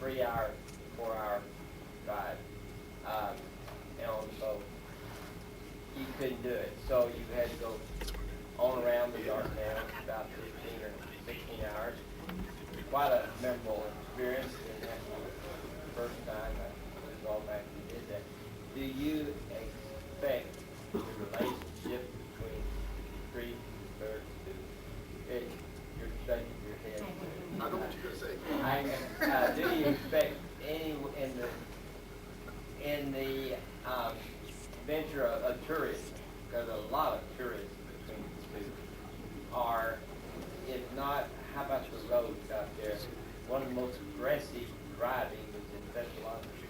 3-hour, 4-hour drive. And on the boat, you couldn't do it. So you had to go on around the Dardanelles, about 15 or 16 hours. Quite a memorable experience, and that's the first time I was all back and did that. Do you expect the relationship between three, third, you're shaking your head. I know what you're going to say. Do you expect any in the venture of tourism, because a lot of tourism between the two, are, if not, how about the roads out there? One of the most aggressive driving is in Thessaloniki.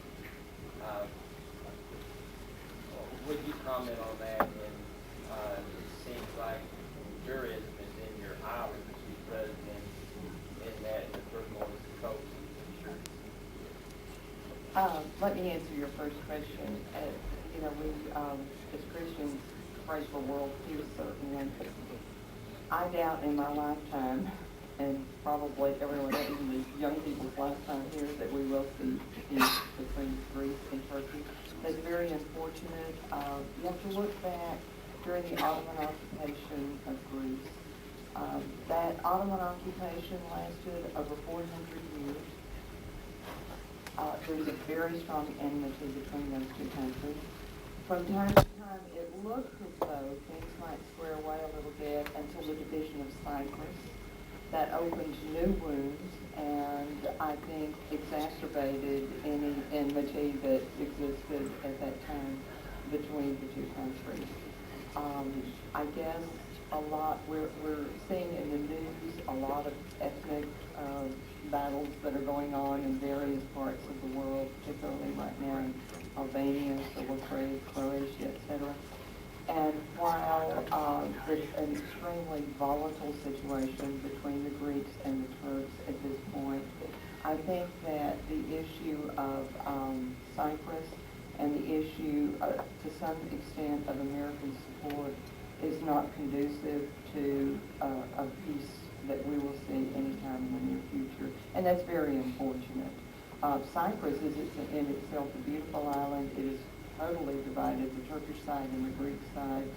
Would you comment on that? And it seems like tourism is in your island, rather than in that the furthermost coast. Let me answer your first question. You know, we, as Christians, pray for world peace, certainly. I doubt in my lifetime, and probably everyone, even the young people's lifetime here, that we will see peace between Greece and Turkey. That's very unfortunate. You have to look back during the Ottoman occupation of Greece. That Ottoman occupation lasted over 400 years. There's a very strong enmity between those two countries. From time to time, it looked as though things might square away a little bit until the division of Cyprus. That opened new wounds and I think exacerbated any enmity that existed at that time between the two countries. I guess a lot, we're seeing in the news a lot of ethnic battles that are going on in various parts of the world, particularly right now in Albania, Croatia, etc. And while it's an extremely volatile situation between the Greeks and the Turks at this point, I think that the issue of Cyprus and the issue, to some extent, of American support is not conducive to a peace that we will see anytime in the near future. And that's very unfortunate. Cyprus is in itself a beautiful island. It is totally divided, the Turkish side and the Greek side.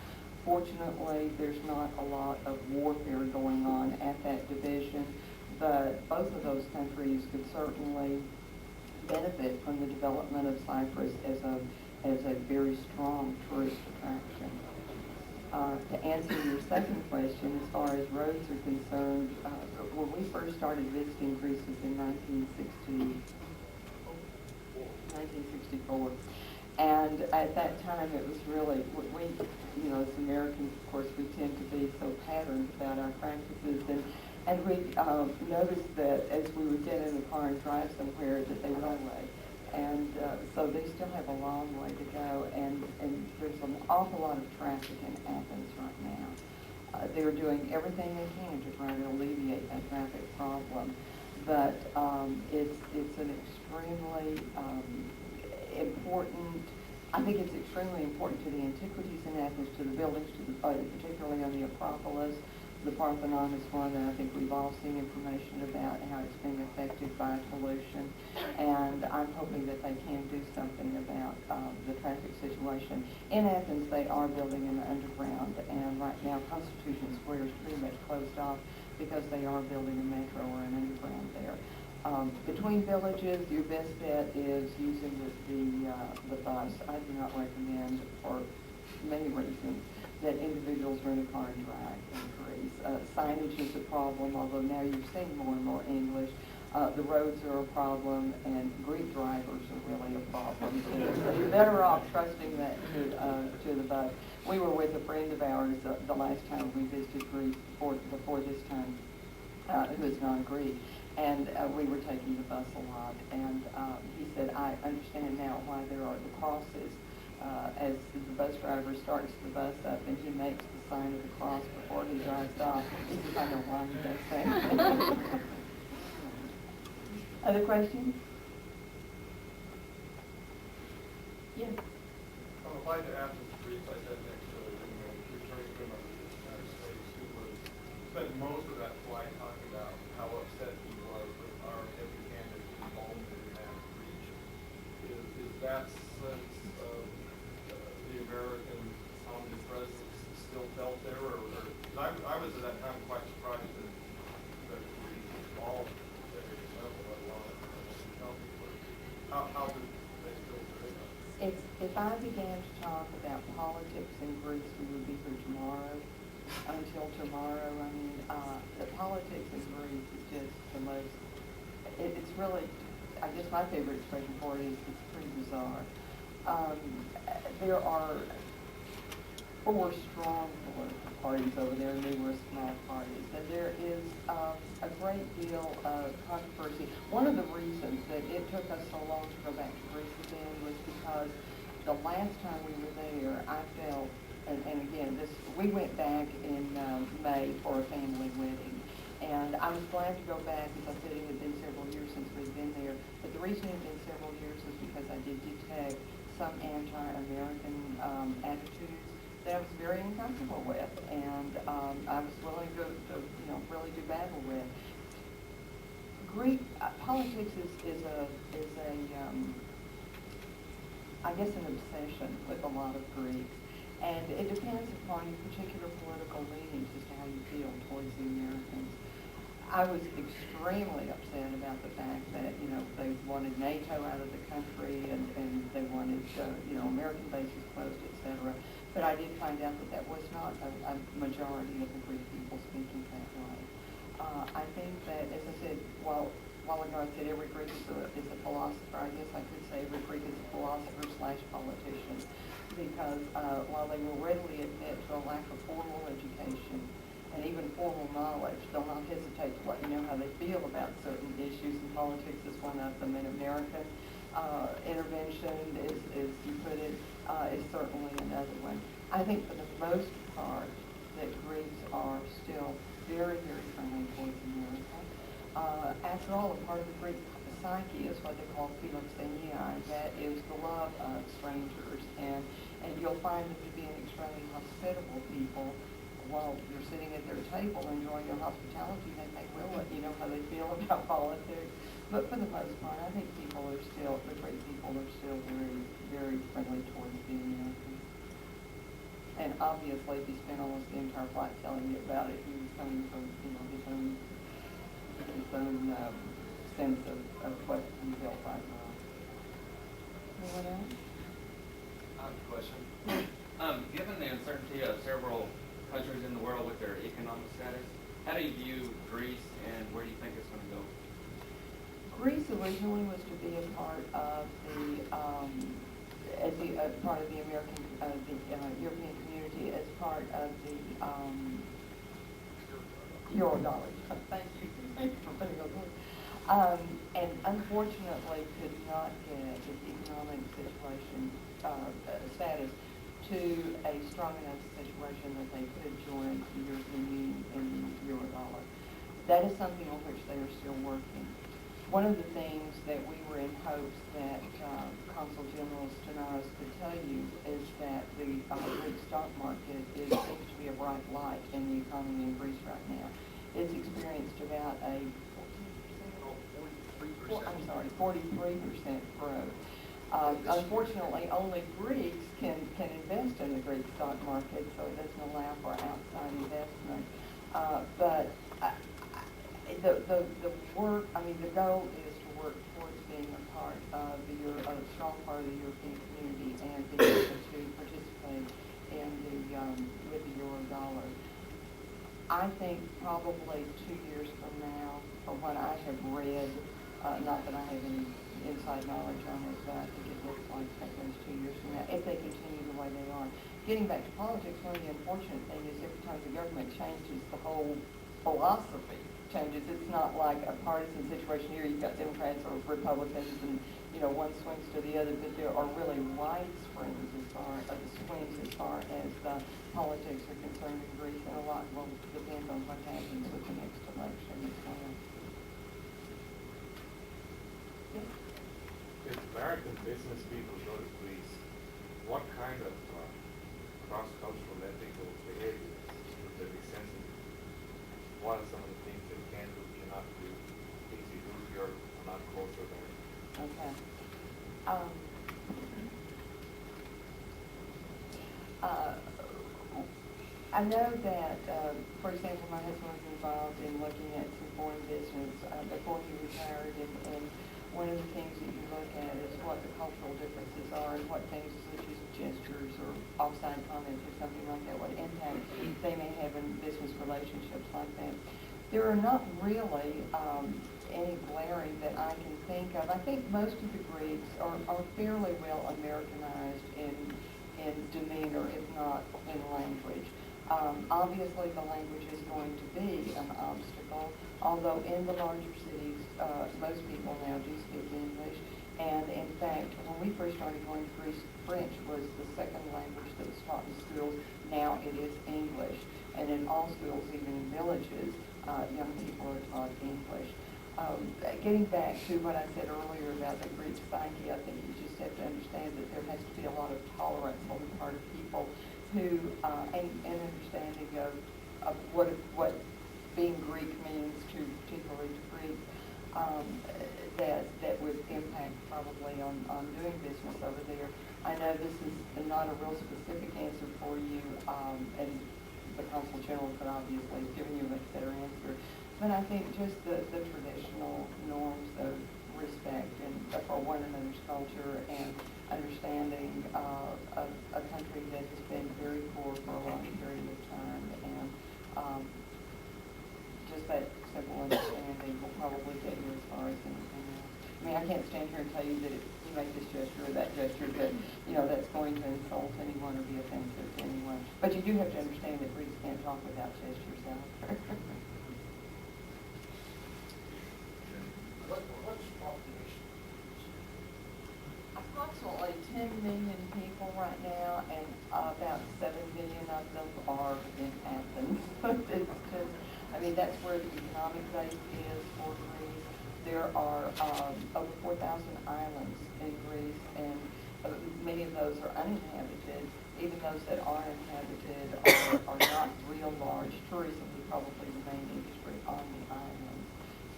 Fortunately, there's not a lot of warfare going on at that division, but both of those countries could certainly benefit from the development of Cyprus as a very strong tourist attraction. To answer your second question, as far as roads are concerned, when we first started visiting Greece was in 1964. And at that time, it was really, we, you know, as Americans, of course, we tend to be so patterned about our practices. And we noticed that as we would get in the car and drive somewhere, that they would away. And so they still have a long way to go. And there's an awful lot of traffic in Athens right now. They're doing everything they can to try to alleviate that traffic problem. But it's an extremely important, I think it's extremely important to the antiquities in Athens, to the buildings, particularly on the Acropolis. The Parthenon is one that I think we've all seen information about how it's being affected by pollution. And I'm hoping that they can do something about the traffic situation. In Athens, they are building an underground, and right now Constitution Square is pretty much closed off because they are building a metro or an underground there. Between villages, your best bet is using the bus. I do not recommend, for many reasons, that individuals rent a car and drive in Greece. Signage is a problem, although now you're seeing more and more English. The roads are a problem, and Greek drivers are really a problem. So you're better off trusting that to the bus. We were with a friend of ours the last time we visited Greece before this time, who is non-Greek. And we were taking the bus a lot, and he said, I understand now why there are the crosses. As the bus driver starts the bus up and he makes the sign of the cross before he drives off. He says, I know why he does that. Other questions? Yes. I'm applied to Athens, Greece. I sat next to a returning member of the United States who spent most of that flight talking about how upset he was with our heavy-handed involvement in that sense of the American founding presence still felt there, or 'cause I was at that time quite surprised that we evolved at a level, let alone how did they still do that? If I began to talk about politics in Greece, we would be here tomorrow, until tomorrow. I mean, the politics in Greece is just the most, it's really, I guess my favorite expression for it is it's pretty bizarre. There are 4 strong political parties over there, numerous small parties, and there is a great deal of controversy. One of the reasons that it took us so long to go back to Greece again was because the last time we were there, I felt, and again, we went back in May for a family wedding, and I was glad to go back, as I said, it had been several years since we'd been there, but the reason it had been several years is because I did detect some anti-American attitudes that I was very uncomfortable with, and I was willing to really do battle with. Greek politics is I guess an obsession with a lot of Greeks, and it depends upon your particular political leanings as to how you feel towards the Americans. I was extremely upset about the fact that, they wanted NATO out of the country and they wanted, American bases closed, et cetera. But I did find out that was not a majority of the Greek people speaking that way. I think that, as I said, while ago I said every Greek is a philosopher, I guess I could say every Greek is a philosopher/politician, because while they will readily admit to a lack of formal education and even formal knowledge, they'll not hesitate to let you know how they feel about certain issues, and politics is one of them. And American intervention, as you put it, is certainly another one. I think for the most part that Greeks are still very, very friendly towards America. After all, a part of the Greek psyche is what they call philoxenia, that is the love of strangers, and you'll find them to be an extremely hospitable people. While you're sitting at their table enjoying their hospitality, they may well let you know how they feel about politics. But for the most part, I think the Greek people are still very, very friendly towards the Americans. And obviously, if he spent almost the entire flight telling you about it, he was coming from, his own sense of what he felt right now. Anyone else? I have a question. Given the uncertainty of several countries in the world with their economic status, how do you view Greece, and where do you think it's going to go? Greece originally was to be a part of part of the American, European community, as part of the Eurodollar. Thank you for putting up with. And unfortunately could not get its economic situation status to a strong enough situation that they could join the European Union in the Eurodollar. That is something on which they are still working. One of the things that we were in hopes that Consul General Stenaros could tell you is that the Greek stock market seems to be a bright light in the economy in Greece right now. It's experienced about a 43% growth. Unfortunately, only Greeks can invest in the Greek stock market, so it doesn't allow for outside investment. But the goal is to work towards being a part of a strong part of the European community and being able to participate in with the Eurodollar. I think probably 2 years from now, from what I have read, not that I have any inside knowledge on it, but I think it looks like that goes 2 years from now, if they continue the way they are. Getting back to politics, one of the unfortunate things is every time the government changes, the whole philosophy changes. It's not like a partisan situation here. You've got Democrats or Republicans, and one swings to the other, but there are really wide swings as far as politics are concerned in Greece, and a lot will depend on what happens with the next election as well. If American business people go to Greece, what kind of cross-cultural ethical behavior would they be sensitive to? What are some of the things they can do, cannot do, things you do here are not cultural there? Okay. I know that, for example, my husband was involved in looking at some foreign business before he retired, and one of the things that you look at is what the cultural differences are and what things such as gestures or offside comments or something like that, what impact they may have in business relationships like that. There are not really any glaring that I can think of. I think most of the Greeks are fairly well Americanized in demeanor, if not in language. Obviously, the language is going to be an obstacle, although in the larger cities, most people now do speak English. And in fact, when we first started going to Greece, French was the second language that was taught in schools. Now it is English. And in all schools, even in villages, young people are taught English. Getting back to what I said earlier about the Greek psyche, I think you just have to understand that there has to be a lot of tolerance on the part of people who, and understanding of what being Greek means to, particularly to Greeks, that would impact probably on doing business over there. I know this is not a real specific answer for you, and the Consul General could obviously have given you a much better answer. But I think just the traditional norms of respect and for one another's culture and understanding a country that has been very poor for a long period of time, and just that simple understanding will probably get you as far as anything else. I mean, I can't stand here and tell you that if you make this gesture or that gesture, that that's going to insult anyone or be offensive to anyone. But you do have to understand that Greeks can't talk without gestures out there. What's the population? Approximately 10 million people right now, and about 7 million of them are in Athens. It's just, I mean, that's where the economic base is for Greece. There are over 4,000 islands in Greece, and many of those are uninhabited. Even those that are inhabited are not real large. Tourism is probably the main industry on the islands.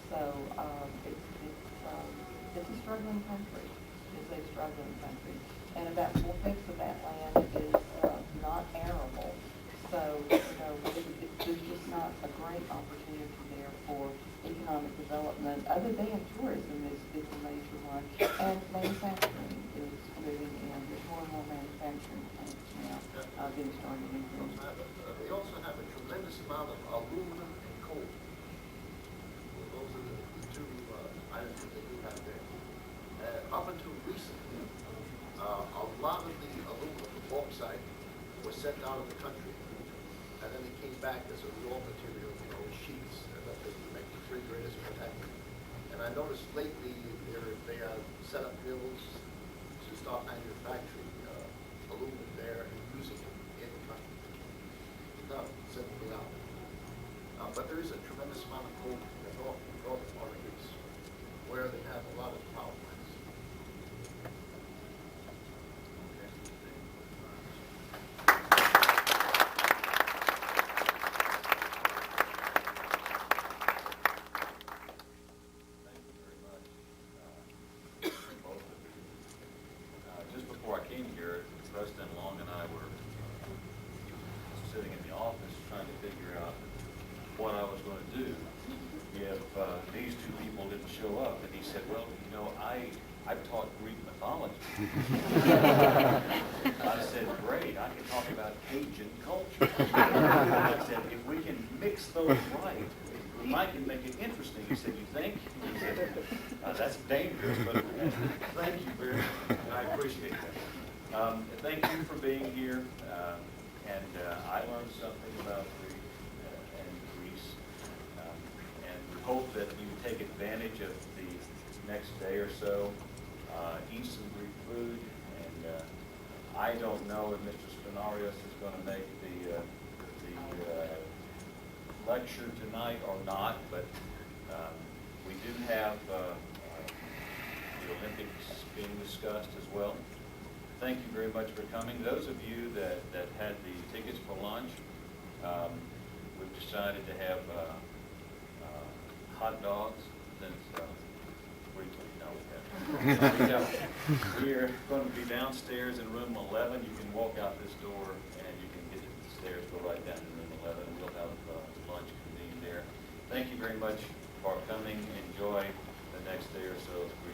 So it's a struggling country. It's a struggling country. And about 4/5 of that land is not arable. So, there's just not a great opportunity there for economic development, other than tourism is a major one. And manufacturing is moving in. There's more and more manufacturing plants now being started in Greece. They also have a tremendous amount of aluminum and coal. Well, those are the two items that they do have there. Up until recently, a lot of the aluminum and bauxite was sent out of the country, and then it came back as a raw material, sheets that they make refrigerators and what have you. And I noticed lately they have set up mills to start manufacturing aluminum there and using it in the country. No, sending it out. But there is a tremendous amount of coal in the northern part of Greece, where they have a lot of power plants. President Long and I were sitting in the office trying to figure out what I was going to do if these two people didn't show up. And he said, well, I've taught Greek mythology. I said, great, I can talk about Cajun culture. I said, if we can mix those right, we might can make it interesting. He said, you think? He said, that's dangerous, but thank you very much. I appreciate that. Thank you for being here, and I learned something about Greece, and we hope that you take advantage of the next day or so, eat some Greek food, and I don't know if Mr. Spinarius is going to make the lecture tonight or not, but we do have the Olympics being discussed as well. Thank you very much for coming. Those of you that had the tickets for lunch, we've decided to have hot dogs since we have We're going to be downstairs in room 11. You can walk out this door and you can get to the stairs, go right down to room 11. We'll have lunch convened there. Thank you very much for coming. Enjoy the next day or so as we